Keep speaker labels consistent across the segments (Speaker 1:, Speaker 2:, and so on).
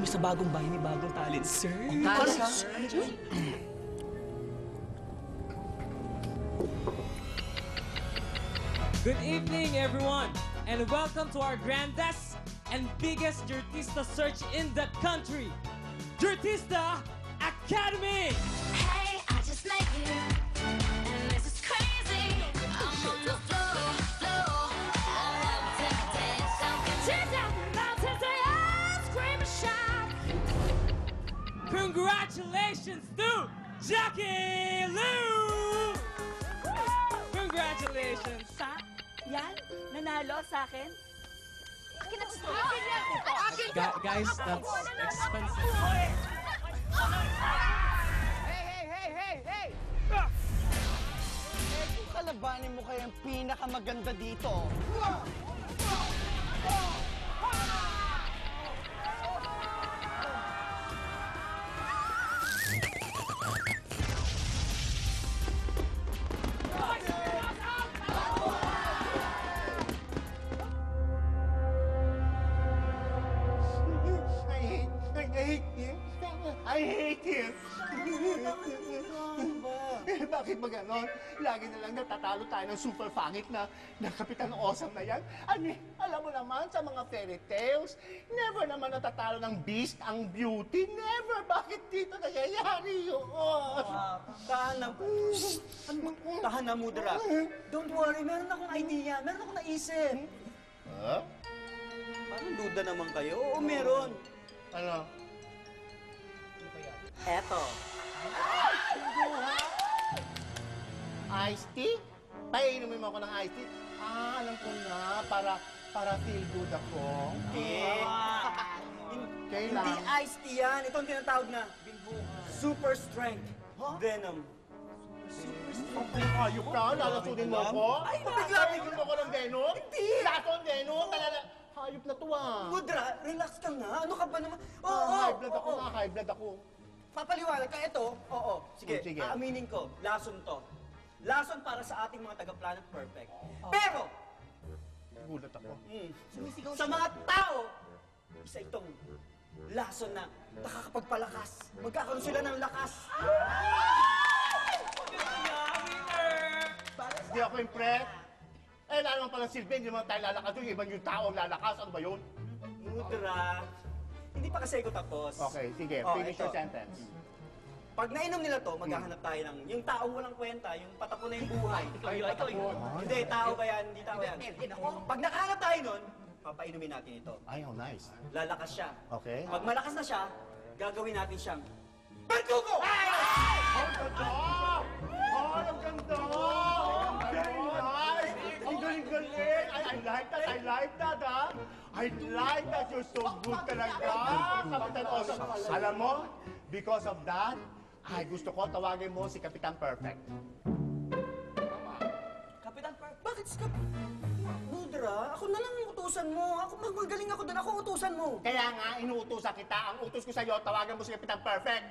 Speaker 1: kami sa bagong bahay ni bagong talent, sir.
Speaker 2: Talent?
Speaker 3: Good evening, everyone, and welcome to our grandest and biggest Jertista search in the country, Jertista Academy!
Speaker 4: Hey, I just met you, and this is crazy. I'm on the floor, floor. I love to dance. I can tear down the mountains and scream and shout.
Speaker 3: Congratulations to Jackie Lou! Congratulations!
Speaker 5: Yan? Nanalo sa akin?
Speaker 1: Guys, that's expensive.
Speaker 2: Hey! Kung kalabanin mo kaya ang pinakamaganda dito.
Speaker 6: I hate him! Bakit ba ganon? Lagi na lang natatalo tayo ng super pangit na Kapitan Awesome na yan. Alam mo naman sa mga fairy tales, never naman natatalo ng Beast ang beauty. Never! Bakit dito nangyayari yun?
Speaker 2: Tahan na, Mudra. Don't worry, meron akong idea. Meron akong naisip.
Speaker 6: Huh?
Speaker 2: Parang duda naman kayo. Oo, meron.
Speaker 6: Ano?
Speaker 2: Eto.
Speaker 6: Iced tea? Painumin mo ako ng iced tea? Alam ko na. Para feel good ako.
Speaker 2: Hindi.
Speaker 6: Kailan?
Speaker 2: Hindi iced tea yan. Ito ang tinatawag na super strength venom.
Speaker 6: Ayok ka? Lalasunin mo ako?
Speaker 2: Ay,
Speaker 6: Lalasunin mo ako ng venom? Hindi! Lason venom? Hayop na to ah.
Speaker 2: Mudra, relax ka nga. Ano ka ba naman?
Speaker 6: High blood ako nga, high blood ako.
Speaker 2: Papaliwanag ka ito? Oo. Sige,
Speaker 6: Sige.
Speaker 2: aaminin ko. Lason to. Lason para sa ating mga taga-Planet Perfect. Pero,
Speaker 6: Gulat ako.
Speaker 2: sa mga tao, isa itong lason na nakakapagpalakas. Magkakaroon sila ng lakas.
Speaker 6: Hindi ako impressed. Lalo naman palang silbi, hindi naman tayo lalakas doon. Ibang yung tao ang lalakas. Ano ba yun?
Speaker 2: Mudra, hindi pa kasi ako tapos.
Speaker 6: Okay, sige. Finish your sentence.
Speaker 2: Pag nainom nila to, maghahanap tayo ng yung taong walang kwenta, yung patapon na yung buhay.
Speaker 1: Ikaw yun.
Speaker 2: Hindi, tao ba yan? Hindi tao yan. Pag nakahanap tayo nun, papainumin natin ito.
Speaker 6: Ay, how nice.
Speaker 2: Lalakas siya.
Speaker 6: Okay.
Speaker 2: Pag malakas na siya, gagawin natin siyang Bertugo!
Speaker 6: Ang ganda! Ang ganda! Very nice! Ang galing-galing! I like that! I like that, ha? I like that! You're so good talaga! Kapitan Awesome! Alam mo, because of that, ay gusto ko tawagin mo si Kapitan Perfect.
Speaker 2: Kapitan Park, bakit si Mudra, ako na lang yung utusan mo. Ako magaling ako doon. Ako utusan mo.
Speaker 6: Kaya nga, inuutosan kita. Ang utos ko sa'yo, tawagan mo si Kapitan Perfect.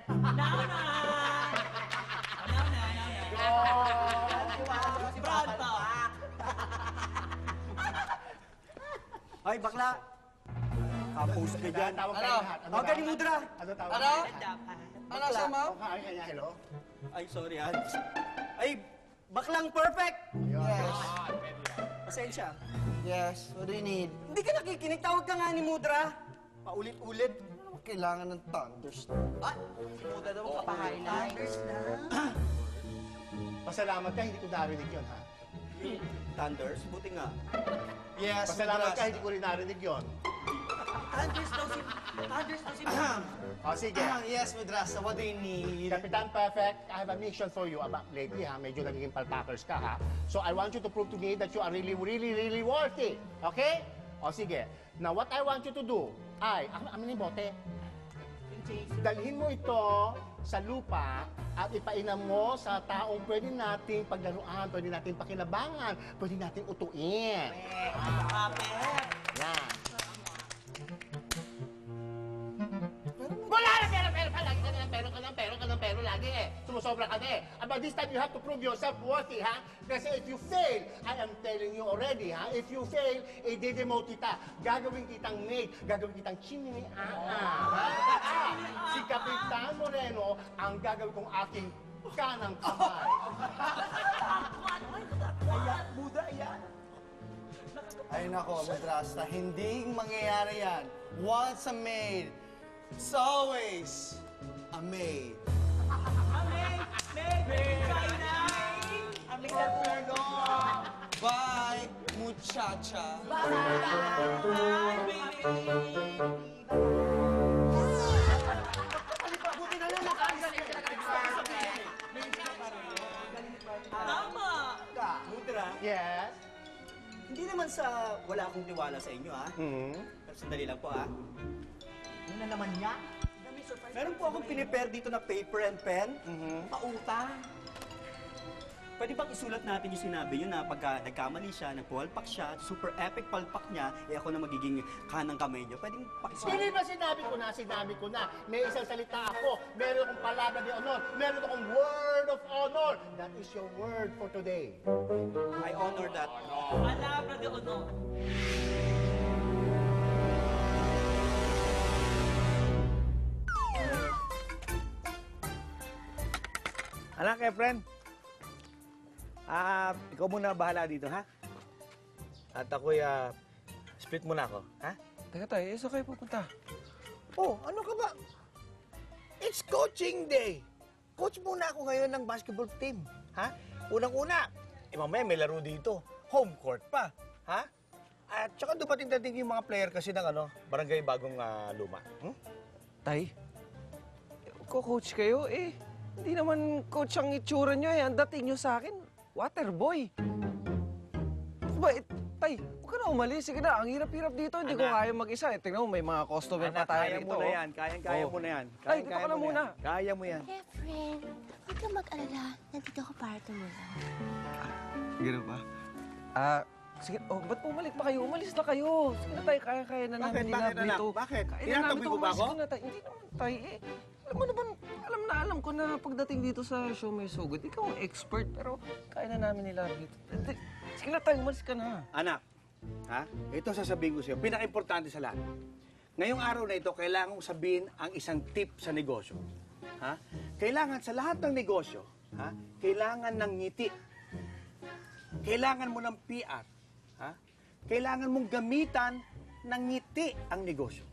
Speaker 1: Si Branta!
Speaker 2: Ay, bakla. Kapos ka dyan.
Speaker 6: Tawag tayo lahat.
Speaker 2: Tawagan ni Mudra.
Speaker 6: Ano tawag?
Speaker 2: Ano?
Speaker 6: Ano siya, ma'am? Okay, kanya, hello?
Speaker 2: Ay, sorry, Ay, baklang perfect.
Speaker 6: Yes.
Speaker 2: Pasensya.
Speaker 7: Yes, what do you need?
Speaker 2: Hindi ka nakikinig. Tawag ka nga ni Mudra. Paulit-ulit.
Speaker 7: Kailangan ng thunderstorm.
Speaker 1: Muda daw kapahighlights.
Speaker 6: Pasalamat ka, hindi ko narinig yun, ha?
Speaker 2: Thunders? Buti nga.
Speaker 7: Yes,
Speaker 6: Pasalamat ka, hindi ko rin narinig yun.
Speaker 1: Thunders daw si
Speaker 6: O, sige.
Speaker 7: Yes, Madrasa, what do you need?
Speaker 6: Kapitan Perfect, I have a mission for you about lately, ha? Medyo nagiging palpakers ka, ha? So, I want you to prove to me that you are really, really, really worthy. Okay? O, sige. Now, what I want you to do ay, amin yung bote. Dalhin mo ito sa lupa at ipainam mo sa taong pwede nating paglaruan, pwede nating pakinabangan, pwede nating utuin. Yan. Wala na pera! Lagi ka na ng pero ka ng pero ka ng pero. ka lagi eh. Sumusobra ka na eh. But this time you have to prove yourself worthy, ha? Kasi if you fail, I am telling you already, ha? If you fail, i-demote kita. Gagawin kitang maid, gagawin kitang chimney, Si Kapitan Moreno ang gagawin kong aking kanang kamay.
Speaker 2: Ayan, Buda, ayan.
Speaker 7: Ay nako, Madrasta, hindi mangyayari yan. Once a maid, it's always a maid. Bye, muchacha.
Speaker 2: Buti na lang Tama! Mudra,
Speaker 6: Yes?
Speaker 2: hindi naman sa wala akong tiwala sa inyo, ha? Pero sandali lang po, ha?
Speaker 1: Ano na naman niya? Dami surprise.
Speaker 2: Meron po akong pinipare dito na paper and pen. Pautang. Pwede bang isulat natin yung sinabi nyo na pagka nagkamali siya, nagpuwalpak siya, super epic palpak niya, ako na magiging kanang kamay niyo. Pwedeng pakisulat.
Speaker 6: Hindi ba sinabi ko na, may isang salita ako, meron akong palabra de honor, meron akong word of honor. That is your word for today.
Speaker 2: I honor that.
Speaker 1: Palabra de honor.
Speaker 8: Anak, friend. Ikaw muna bahala dito, ha? At ako'y, split muna ako, ha?
Speaker 9: Teka tayo, saan kayo pupunta?
Speaker 8: Oh, ano ka ba? It's coaching day. Coach muna ako ngayon ng basketball team, ha? Unang-una, mamaya may laro dito. Home court pa, ha? At saka dumating-dating yung mga player kasi ng barangay bagong luma.
Speaker 9: Tay, ko-coach kayo eh. Hindi naman coach ang itsura nyo eh. Ang dating nyo sa akin, water boy. Ba, tay, huwag ka na umalis. Sige na, ang hirap-hirap dito. Hindi ko kaya mag-isa. Tingnan mo, may mga customer pa tayo
Speaker 8: kaya
Speaker 9: rito.
Speaker 8: mo na yan. Kaya mo na yan.
Speaker 9: Tay, dito ka na muna.
Speaker 8: Kaya mo yan.
Speaker 4: Efren, huwag kang mag-alala. Nandito ako para tumulong.
Speaker 9: Gano'n ba? Sige, ba't bumalik pa kayo? Umalis na kayo. Sige na tayo, kaya na namin nila
Speaker 8: Bakit, anak?
Speaker 9: dito.
Speaker 8: Bakit?
Speaker 9: Kaya na
Speaker 8: Tinatabi
Speaker 9: namin
Speaker 8: ko
Speaker 9: to,
Speaker 8: ba
Speaker 9: umalis
Speaker 8: ako?
Speaker 9: ka na tayo. Hindi naman tayo eh. Alam mo naman, alam ko na pagdating dito sa Show Me So Good, ikaw ang expert, pero kaya na namin nila dito. Sige na tayo, umalis ka na.
Speaker 8: Anak, ha? Ito sasabihin ko sa'yo, pinaka-importante sa lahat. Ngayong araw na ito, kailangan kong sabihin ang isang tip sa negosyo. Ha? Kailangan sa lahat ng negosyo, ha? Kailangan ng ngiti. Kailangan mo ng PR. Ha? Kailangan mong gamitan ng ngiti ang negosyo.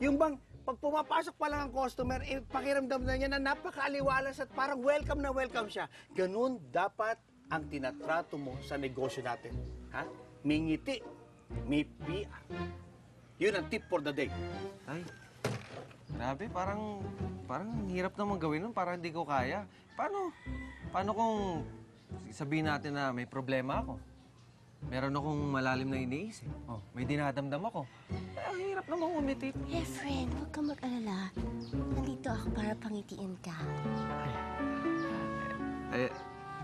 Speaker 8: Yung bang, pag pumapasok pa lang ang customer, pakiramdam na niya na napakaaliwalas at parang welcome na welcome siya. Ganun dapat ang tinatrato mo sa negosyo natin. Ha? May ngiti, may PR. Yun ang tip for the day.
Speaker 9: Tay, grabe, parang hirap naman gawin nun, parang hindi ko kaya. Paano kung sabihin natin na may problema ako? Meron akong malalim na iniisip. May dinadamdam ako. Ang hirap namang umiti.
Speaker 4: Efren, huwag kang mag-alala. Nandito ako para pangitiin ka.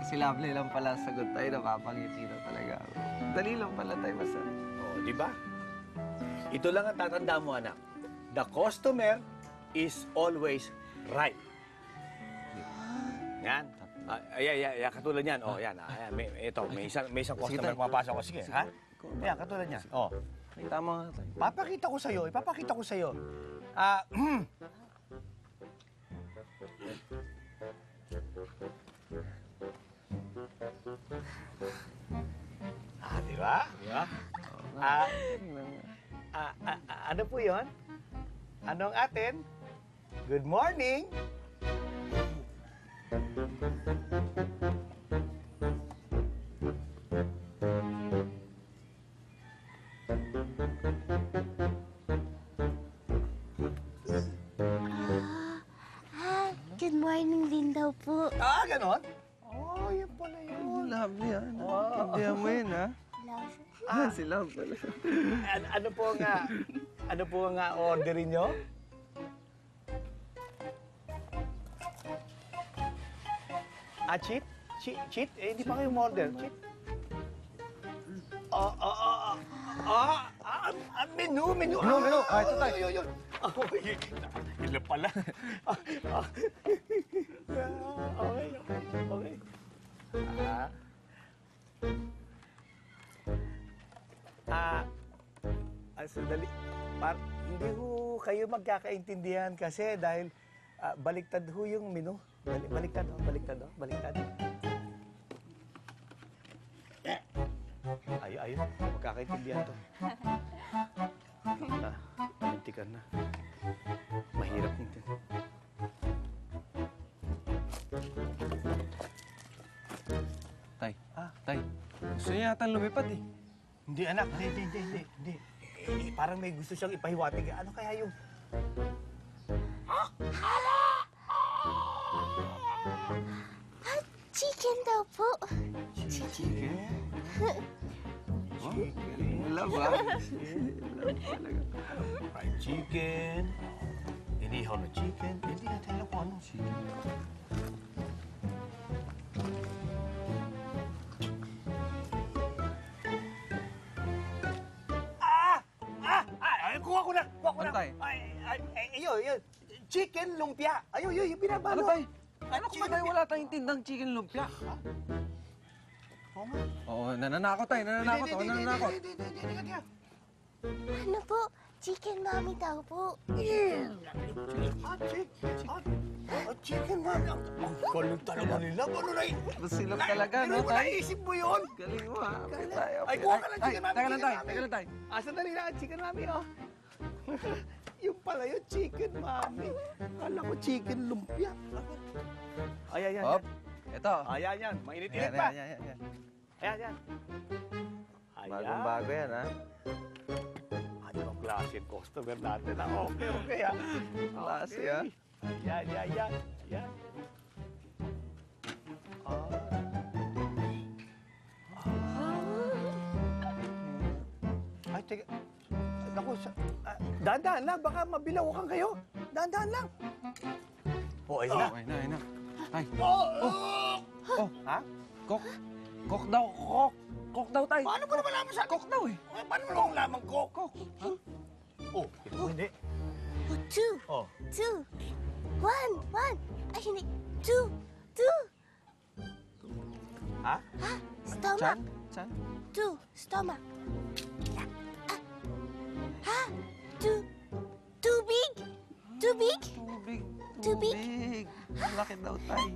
Speaker 9: Si Lovely lang pala sagot tayo, napapangiti na talaga ako. Dali lang pala tayo basta.
Speaker 8: Oh, di ba? Ito lang ang tatanda mo, anak. The customer is always right. Yan. Katulad yan. Oh, yan. May isang customer pumapasok ko. Sige, ha? Yan, katulad yan. Oh.
Speaker 9: Ay, tama nga tayo.
Speaker 8: Ipapakita ko sa'yo. Di ba? Di ba? Ano po yun? Anong atin? Good morning!
Speaker 4: Good morning din daw po.
Speaker 8: Ganon? Oh, yan pala yun.
Speaker 9: Lovely, ha? Naintindihan mo yun, ha? Si Love pala.
Speaker 8: Ano po nga orderin nyo? Cheat? Cheat? Hindi pa kayo order. Cheat? Menu.
Speaker 9: Menu. Ah, ito tayo.
Speaker 8: Yun. Ila pala. Okay. Sandali. Hindi ho kayo magkakaintindihan kasi dahil baliktad ho yung menu. Baliktad. Ayun. Magkakaintindihan to. Palintikan na. Mahirap nito.
Speaker 9: Tay, gusto niya yata lumipad eh.
Speaker 8: Hindi anak, hindi. Parang may gusto siyang ipahiwatig. Ano kaya yung...
Speaker 4: Chicken daw po.
Speaker 9: Chicken? Love
Speaker 8: Fried chicken. Inihaw na chicken. Hindi natin alam kung anong chicken. Kuha ko na.
Speaker 9: Ano tayo?
Speaker 8: Ayun. Chicken lumpia. Ayun, yung binabalo.
Speaker 9: Ano tayo? Ano kung tayo wala tayong tindang chicken lumpia? Oo, nananakot tayo.
Speaker 8: Hindi.
Speaker 4: Ano po? Chicken mommy daw po.
Speaker 8: Chicken man. Ang galing talaga nila. Ano na yun?
Speaker 9: Silap talaga, no,
Speaker 8: Pero
Speaker 9: tay?
Speaker 8: naisip mo yun.
Speaker 9: Galing mo, ha? Okay, tayo.
Speaker 8: Ay, kuha ka ng chicken mami.
Speaker 9: Teka lang tayo.
Speaker 8: Sandali lang, chicken mami, oh. Yung pala yung chicken mami. Kala ko chicken lumpia. Ayan.
Speaker 9: Hop, ito.
Speaker 8: Ayan. Mainit-init pa.
Speaker 9: Yan.
Speaker 8: Ayan.
Speaker 9: Bagong-bago yan, ha?
Speaker 8: Ibang klase yung customer natin. Okay, ha?
Speaker 9: Klase, ha?
Speaker 8: Ayan. Ay, teka. Naku, dahan-dahan lang. Baka mabilawakan kayo. Dahan-dahan lang. Ayun na.
Speaker 9: Ayun na. Tay.
Speaker 8: Ha?
Speaker 9: Kok daw. Kok daw, tay.
Speaker 8: Paano mo naman naman sa...
Speaker 9: Kok daw, eh.
Speaker 8: Paano mo naman naman kok? Hindi.
Speaker 4: Two.
Speaker 8: Oh.
Speaker 4: Two. One. Ay, hindi. Two.
Speaker 8: Ha?
Speaker 4: Stomach.
Speaker 9: Chan?
Speaker 4: Two. Stomach. Ha? Too big?
Speaker 9: Tubig.
Speaker 4: Tubig?
Speaker 9: Malaki daw, tay.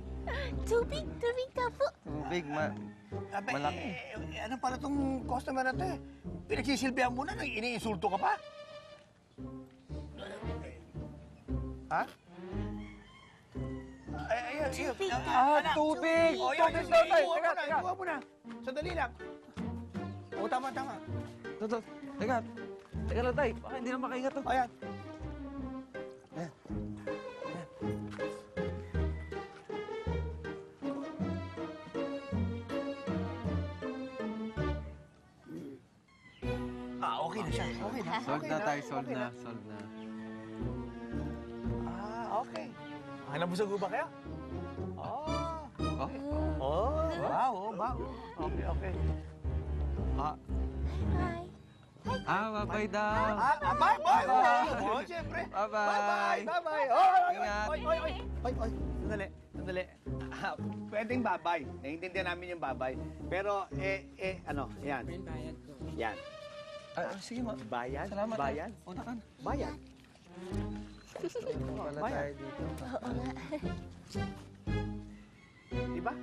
Speaker 4: Too big daw po.
Speaker 9: Tubig, malaki.
Speaker 8: Ano pala itong customer na ito eh? Pinagsisilbihan mo na, iniinsulto ka pa? Ha? Ayun.
Speaker 4: Tubig.
Speaker 9: Tubig!
Speaker 8: Tubig
Speaker 9: daw, tay.
Speaker 8: Ikuha mo na. Sandali lang. Tama.
Speaker 9: Teka lang, tay. Baka hindi na makahinga to.
Speaker 8: Ayan. Okay na siya. Okay na.
Speaker 9: Solve na, tay. Solve na.
Speaker 8: Okay. Nabusog ba kayo? Wow. Okay.
Speaker 4: Bye.
Speaker 9: Bye-bye daw.
Speaker 8: Bye! Siyempre.
Speaker 9: Bye-bye.
Speaker 8: Bye-bye.
Speaker 9: Ingat.
Speaker 8: Oy. Sandali. Pwedeng babay. Naiintindihan namin yung babay. Pero, yan. Yan.
Speaker 9: Sige, ma.
Speaker 8: Bayan?
Speaker 9: Salamat.
Speaker 8: Bayan?
Speaker 9: Una ka na.
Speaker 8: Bayan.
Speaker 9: Wala
Speaker 8: Bayan.
Speaker 9: tayo dito.
Speaker 4: Oo nga.
Speaker 8: Diba?